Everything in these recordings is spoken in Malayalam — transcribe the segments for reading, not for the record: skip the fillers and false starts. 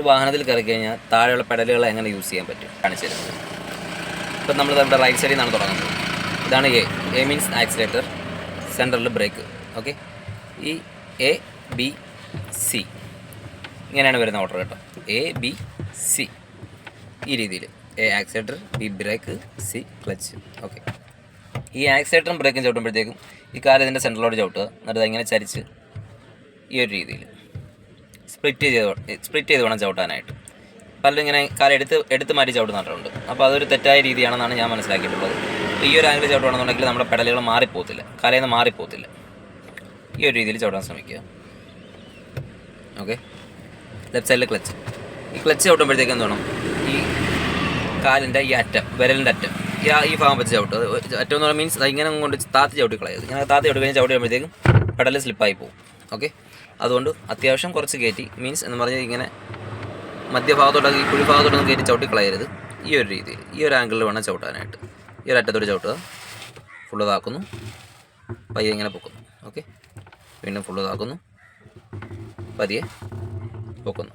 ഒരു വാഹനത്തിൽ കയറി കഴിഞ്ഞാൽ താഴെയുള്ള പെഡലുകൾ എങ്ങനെ യൂസ് ചെയ്യാൻ പറ്റും കാണിച്ചു തരുന്നത്. ഇപ്പം നമ്മൾ നമ്മുടെ റൈറ്റ് സൈഡിൽ നിന്നാണ് തുടങ്ങുന്നത്. ഇതാണ് എ മീൻസ് ആക്സിലേറ്റർ, സെൻറ്ററിൽ ബ്രേക്ക്. ഓക്കെ, ഈ എ ബി സി ഇങ്ങനെയാണ് വരുന്ന ഓർഡർ കേട്ടോ. എ ബി സി ഈ രീതിയിൽ. A accelerator, B brake, C clutch. Okay, ഈ ആക്സിലേറ്ററും ബ്രേക്കും ചവിട്ടുമ്പോഴത്തേക്കും ഈ കാല് ഇതിൻ്റെ സെൻറ്ററിലോട്ട് ചവിട്ടുക. എന്നിട്ട് ഇങ്ങനെ ചരിച്ച് ഈ ഒരു രീതിയിൽ സ്പ്ലിറ്റ് ചെയ്ത് വേണം ചവിട്ടാനായിട്ട്. പലരും ഇങ്ങനെ കാലം എടുത്ത് മാറ്റി ചവിട്ടുന്നുണ്ട്. അപ്പോൾ അതൊരു തെറ്റായ രീതിയാണെന്നാണ് ഞാൻ മനസ്സിലാക്കിയിട്ടുള്ളത്. അപ്പോൾ ഈ ഒരു ആംഗിൾ ചവിട്ടുകയാണെന്നുണ്ടെങ്കിൽ നമ്മുടെ പെഡലുകൾ മാറിപ്പോകത്തില്ല, കാലയിൽ നിന്ന് മാറിപ്പോകത്തില്ല. ഈ ഒരു രീതിയിൽ ചവിട്ടാൻ ശ്രമിക്കുക. ഓക്കെ, ലെഫ്റ്റ് സൈഡിൽ ക്ലച്ച്. ഈ ക്ലച്ച് ചവിട്ടുമ്പോഴത്തേക്കും എന്ത് വേണം, ഈ കാലിൻ്റെ ഈ അറ്റം, വിരലിൻ്റെ അറ്റം ഈ ഭാഗം വെച്ച് ചവിട്ടുക. അറ്റം എന്ന് പറയുമ്പോൾ മീൻസ് ഇങ്ങനെ കൊണ്ട് താത്തി ചവിട്ടി കളയത്. ഇങ്ങനെ താത്തി ചവിട്ടി കഴിഞ്ഞാൽ ചവിട്ടി കഴിയുമ്പോഴത്തേക്കും പെഡൽ സ്ലിപ്പായി പോകും. ഓക്കെ, അതുകൊണ്ട് അത്യാവശ്യം കുറച്ച് കയറ്റി, മീൻസ് എന്ന് പറഞ്ഞാൽ ഇങ്ങനെ മധ്യഭാഗത്തോട്ട് ഈ കുഴിഭാഗത്തോട്ടൊന്നും കയറ്റി ചവിട്ടി കളയരുത്. ഈ ഒരു രീതിയിൽ, ഈ ഒരു ആംഗിളിൽ വേണം ചവിട്ടാനായിട്ട്. ഈ ഒരു അറ്റത്തോട്ട് ചവിട്ടുക, ഫുള്ള് ഇതാക്കുന്നു, പയ്യെ ഇങ്ങനെ പൊക്കുന്നു. ഓക്കെ, വീണ്ടും ഫുള്ള് ഇതാക്കുന്നു, പതിയെ പൊക്കുന്നു.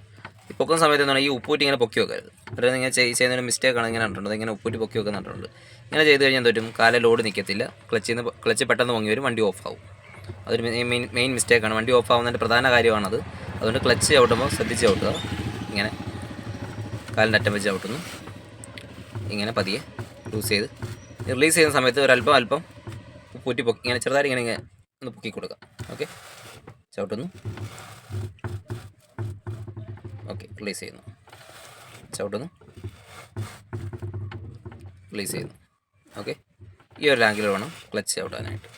ഈ പൊക്കുന്ന സമയത്ത് എന്താണ്, ഈ ഉപ്പൂറ്റി ഇങ്ങനെ പൊക്കി വെക്കരുത്. അല്ലെങ്കിൽ ഇങ്ങനെ ചെയ്യുന്നൊരു മിസ്റ്റേക്കാണ്. ഇങ്ങനെ കണ്ടിട്ടുണ്ട്, ഇങ്ങനെ ഉപ്പൂറ്റി പൊക്കി വെക്കുന്നുണ്ട്. ഇങ്ങനെ ചെയ്ത് കഴിഞ്ഞാൽ എന്ത് പറ്റും, കാല ലോഡ് നിൽക്കത്തില്ല, ക്ലച്ച് പെട്ടെന്ന് പൊങ്ങി വരും, വണ്ടി ഓഫ് ആവും. അതൊരു മെയിൻ മിസ്റ്റേക്കാണ്. വണ്ടി ഓഫ് ആവുന്നതിൻ്റെ പ്രധാന കാര്യമാണത്. അതുകൊണ്ട് ക്ലച്ച് ചവിട്ടുമ്പോൾ ശ്രദ്ധിച്ച് ചവിട്ടുക. ഇങ്ങനെ കാലിൻ്റെ അറ്റം വെച്ച് ചവിട്ടുന്നു, ഇങ്ങനെ പതിയെ ലൂസ് ചെയ്ത് റിലീസ് ചെയ്യുന്ന സമയത്ത് ഒരല്പം ഉപ്പൂറ്റി പൊക്കി ഇങ്ങനെ ചെറുതായിട്ട് ഇങ്ങനെ ഒന്ന് പൊക്കി കൊടുക്കുക. ഓക്കെ, ചവിട്ടുന്നു, ഓക്കെ, റിലീസ് ചെയ്യുന്നു, ചവിട്ടുന്നു, റിലീസ് ചെയ്യുന്നു. ഓക്കെ, ഈ ഒരു ആംഗിൾ വേണം ക്ലച്ച് ചവിട്ടാനായിട്ട്.